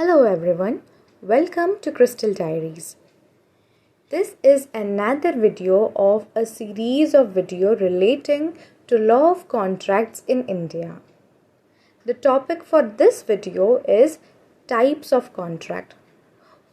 Hello everyone, welcome to Crystal Diaries. This is another video of a series of video relating to law of contracts in India. The topic for this video is types of contract.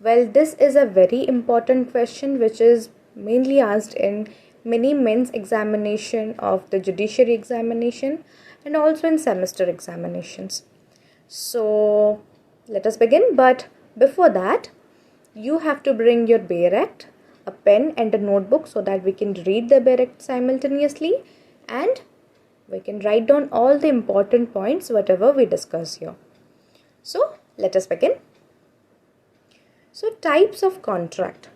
Well, this is a very important question which is mainly asked in many men's examination of the judiciary examination and also in semester examinations. So let us begin, but before that you have to bring your Bayer Act, a pen and a notebook so that we can read the Bayer Act simultaneously and we can write down all the important points whatever we discuss here. So let us begin. So types of contract.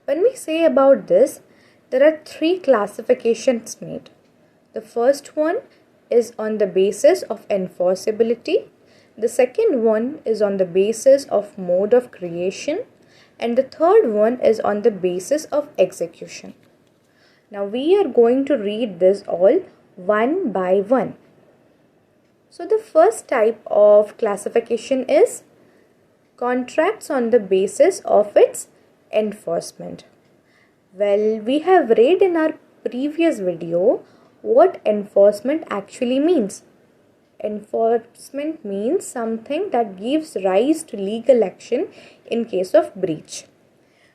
When we say about this, there are three classifications made. The first one is on the basis of enforceability. The second one is on the basis of mode of creation, and the third one is on the basis of execution. Now we are going to read this all one by one. So the first type of classification is contracts on the basis of its enforcement. Well, we have read in our previous video what enforcement actually means. Enforcement means something that gives rise to legal action in case of breach.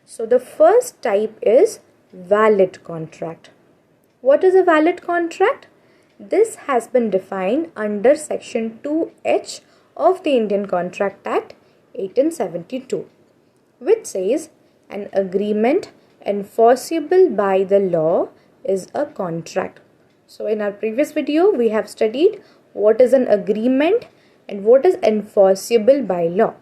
So the first type is valid contract. What is a valid contract? This has been defined under section 2H of the Indian Contract Act 1872, which says an agreement enforceable by the law is a contract. So in our previous video we have studied what is an agreement and what is enforceable by law.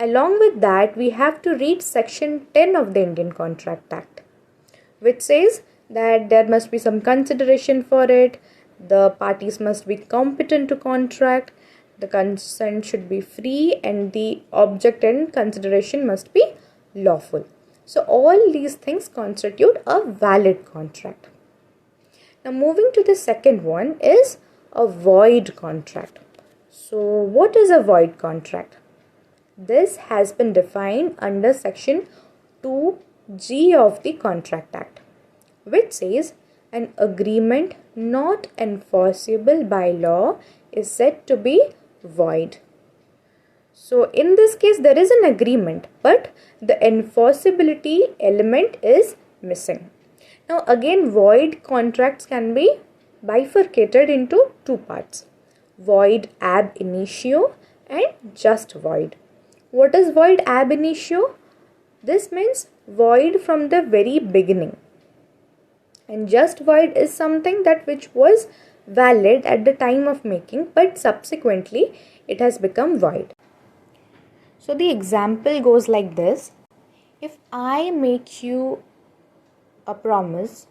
Along with that, we have to read section 10 of the Indian Contract Act, which says that there must be some consideration for it, the parties must be competent to contract, the consent should be free, and the object and consideration must be lawful. So all these things constitute a valid contract. Now moving to the second one is a void contract. So what is a void contract? This has been defined under section 2G of the Contract Act, which says an agreement not enforceable by law is said to be void. So in this case there is an agreement, but the enforceability element is missing. Now again, void contracts can be bifurcated into two parts: void ab initio and just void. What is void ab initio? This means void from the very beginning, and just void is something that which was valid at the time of making, but subsequently it has become void. So the example goes like this: if I make you a promise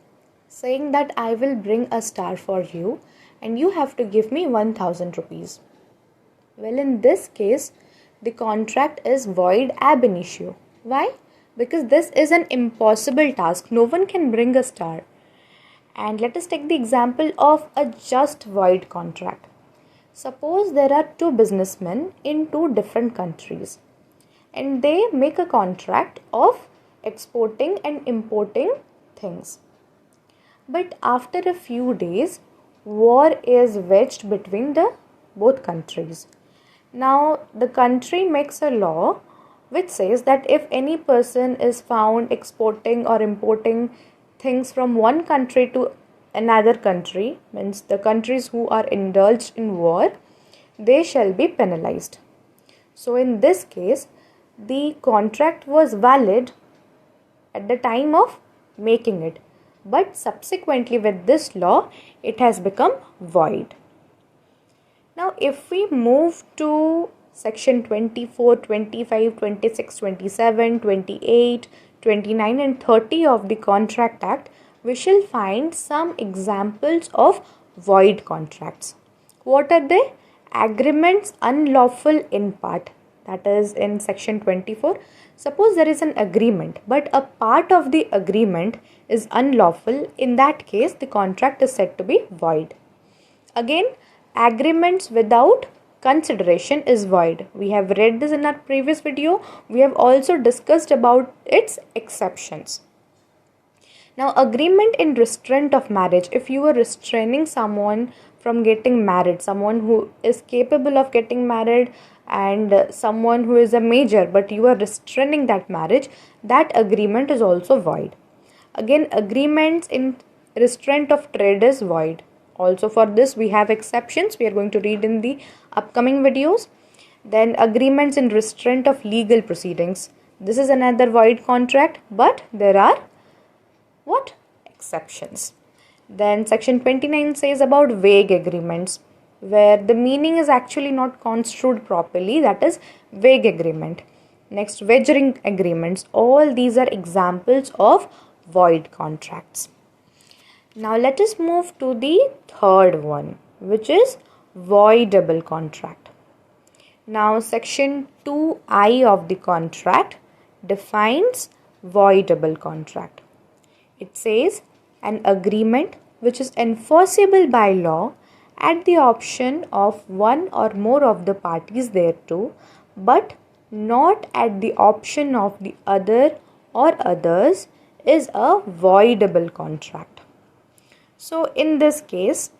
saying that I will bring a star for you and you have to give me 1000 rupees. Well, in this case, the contract is void ab initio. Why? Because this is an impossible task. No one can bring a star. And let us take the example of a just void contract. Suppose there are two businessmen in two different countries and they make a contract of exporting and importing things. But after a few days, war is waged between the both countries. Now, the country makes a law which says that if any person is found exporting or importing things from one country to another country, means the countries who are indulged in war, they shall be penalized. So in this case, the contract was valid at the time of making it, but subsequently with this law it has become void. Now if we move to section 24, 25, 26, 27, 28, 29 and 30 of the Contract Act, we shall find some examples of void contracts. What are they? Agreements unlawful in part, that is in section 24. Suppose there is an agreement but a part of the agreement is unlawful. In that case, the contract is said to be void. Again, agreements without consideration is void. We have read this in our previous video. We have also discussed about its exceptions. Now, agreement in restraint of marriage. If you are restraining someone from getting married, someone who is capable of getting married and someone who is a major, but you are restraining that marriage, that agreement is also void. Again, agreements in restraint of trade is void. Also for this we have exceptions. We are going to read in the upcoming videos. Then agreements in restraint of legal proceedings. This is another void contract, but there are exceptions. Then section 29 says about vague agreements, where the meaning is actually not construed properly, that is vague agreement. Next, wagering agreements. All these are examples of void contracts. Now let us move to the third one, which is voidable contract. Now section 2I of the contract defines voidable contract. It says an agreement which is enforceable by law at the option of one or more of the parties thereto, but not at the option of the other or others, is a voidable contract. So in this case,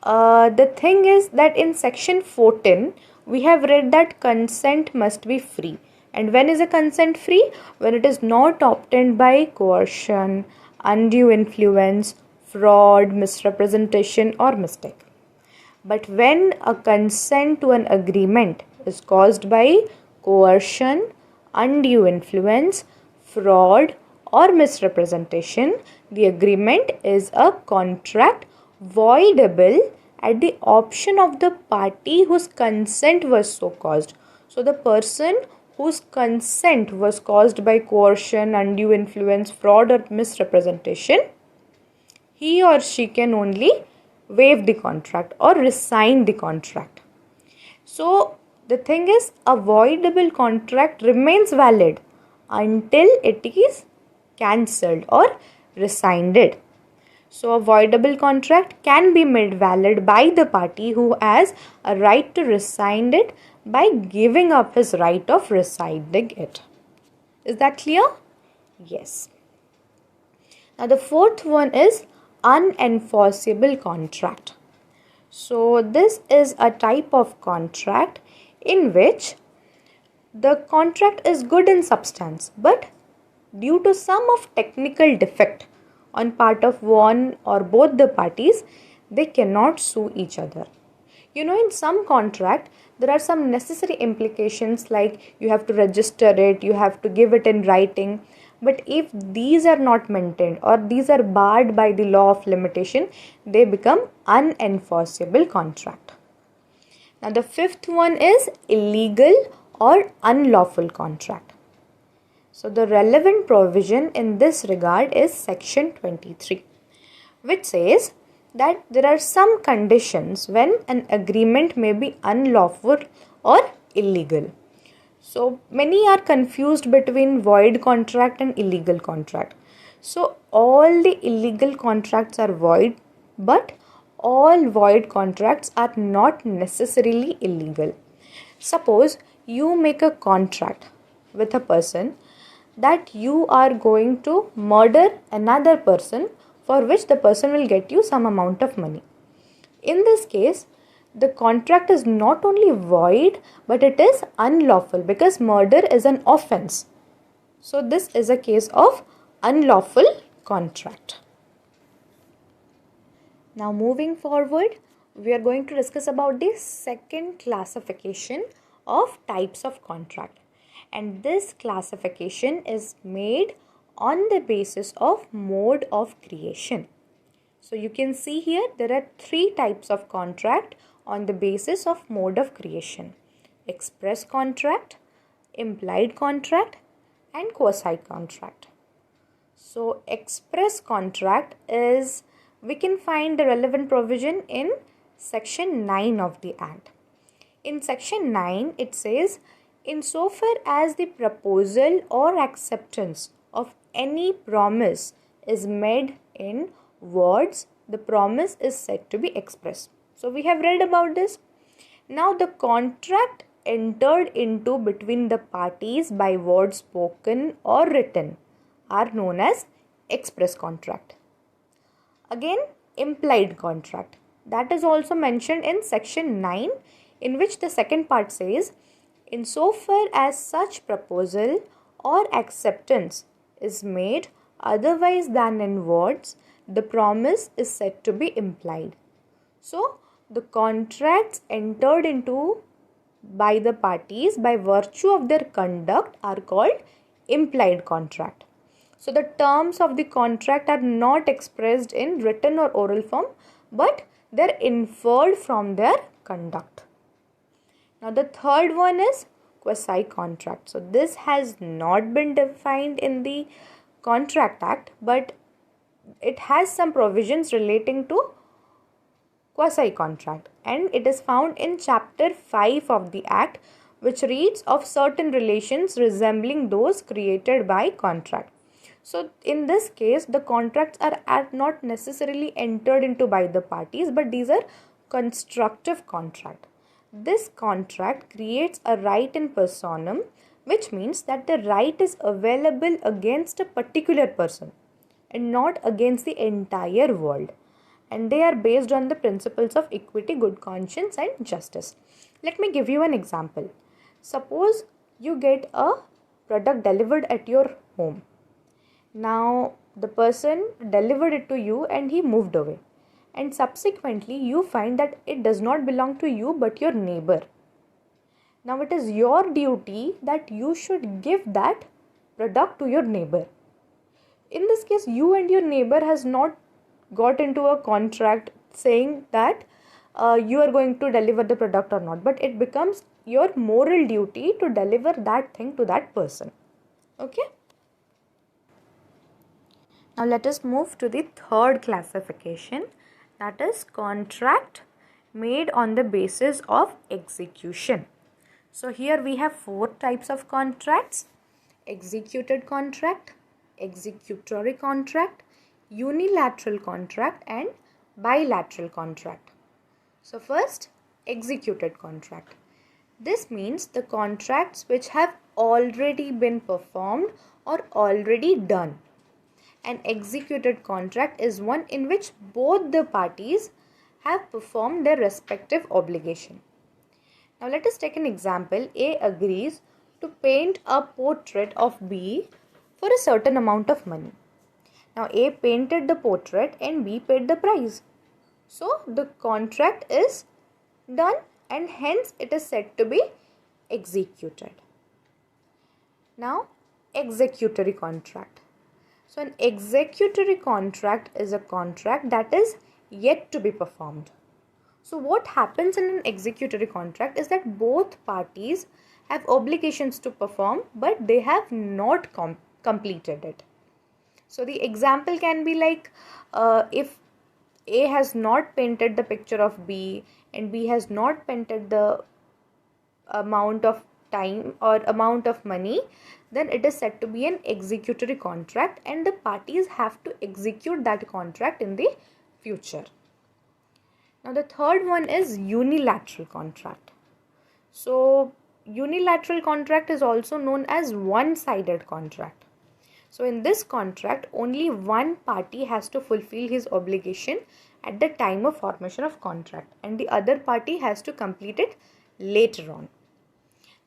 the thing is that in section 14, we have read that consent must be free. And when is a consent free? When it is not obtained by coercion, undue influence, fraud, misrepresentation or mistake. But when a consent to an agreement is caused by coercion, undue influence, fraud or misrepresentation, the agreement is a contract voidable at the option of the party whose consent was so caused. So the person whose consent was caused by coercion, undue influence, fraud or misrepresentation, he or she can only waive the contract or rescind the contract. So the thing is, a voidable contract remains valid until it is cancelled or rescinded. So a voidable contract can be made valid by the party who has a right to rescind it by giving up his right of rescinding it. Is that clear? Yes. Now the fourth one is unenforceable contract. So this is a type of contract in which the contract is good in substance, but due to some of technical defect on part of one or both the parties, they cannot sue each other. You know, in some contract, there are some necessary implications like you have to register it, you have to give it in writing. But if these are not maintained or these are barred by the law of limitation, they become unenforceable contract. Now the fifth one is illegal or unlawful contract. So the relevant provision in this regard is section 23, which says that there are some conditions when an agreement may be unlawful or illegal. So many are confused between void contract and illegal contract. So all the illegal contracts are void, but all void contracts are not necessarily illegal. Suppose you make a contract with a person that you are going to murder another person, for which the person will get you some amount of money. In this case, the contract is not only void, but it is unlawful because murder is an offense. So this is a case of unlawful contract. Now moving forward, we are going to discuss about the second classification of types of contract. And this classification is made on the basis of mode of creation. So you can see here there are three types of contract on the basis of mode of creation: express contract, implied contract and quasi contract. So express contract is, we can find the relevant provision in section 9 of the Act. In section 9 it says, insofar as the proposal or acceptance of any promise is made in words, the promise is said to be express. So we have read about this. Now the contract entered into between the parties by words spoken or written are known as express contract. Again, implied contract. That is also mentioned in section 9, in which the second part says, insofar as such proposal or acceptance is made otherwise than in words, the promise is said to be implied. So, the contracts entered into by the parties by virtue of their conduct are called implied contract. So, the terms of the contract are not expressed in written or oral form, but they are inferred from their conduct. Now, the third one is quasi contract. So, this has not been defined in the Contract Act, but it has some provisions relating to quasi contract, and it is found in chapter 5 of the Act, which reads of certain relations resembling those created by contract. So in this case, the contracts are not necessarily entered into by the parties, but these are constructive contract. This contract creates a right in personam, which means that the right is available against a particular person and not against the entire world. And they are based on the principles of equity, good conscience, and justice. Let me give you an example. Suppose you get a product delivered at your home. Now, the person delivered it to you and he moved away. And subsequently, you find that it does not belong to you but your neighbor. Now, it is your duty that you should give that product to your neighbor. In this case, you and your neighbor has not got into a contract saying that you are going to deliver the product or not, but it becomes your moral duty to deliver that thing to that person. Okay. Now let us move to the third classification, that is contract made on the basis of execution. So here we have 4 types of contracts: executed contract, executory contract, unilateral contract, and bilateral contract. So first, executed contract. This means the contracts which have already been performed or already done. An executed contract is one in which both the parties have performed their respective obligation. Now let us take an example. A agrees to paint a portrait of B for a certain amount of money. Now A painted the portrait and B paid the price. So the contract is done and hence it is said to be executed. Now executory contract. So an executory contract is a contract that is yet to be performed. So what happens in an executory contract is that both parties have obligations to perform, but they have not completed it. So the example can be like if A has not painted the picture of B and B has not painted the amount of time or amount of money, then it is said to be an executory contract and the parties have to execute that contract in the future. Now the third one is unilateral contract. So unilateral contract is also known as one-sided contract. So in this contract, only one party has to fulfill his obligation at the time of formation of contract and the other party has to complete it later on.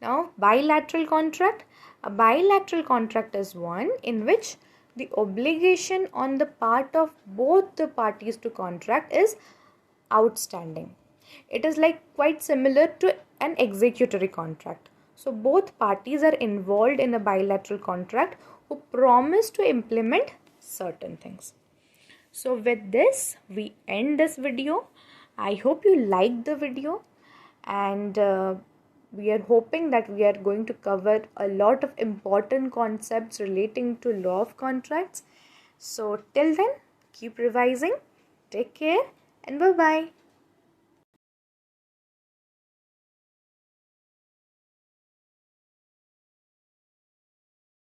Now bilateral contract. A bilateral contract is one in which the obligation on the part of both the parties to contract is outstanding. It is like quite similar to an executory contract. So both parties are involved in a bilateral contract who promise to implement certain things. So with this, we end this video. I hope you liked the video and we are hoping that we are going to cover a lot of important concepts relating to law of contracts. So till then, keep revising, take care and bye-bye.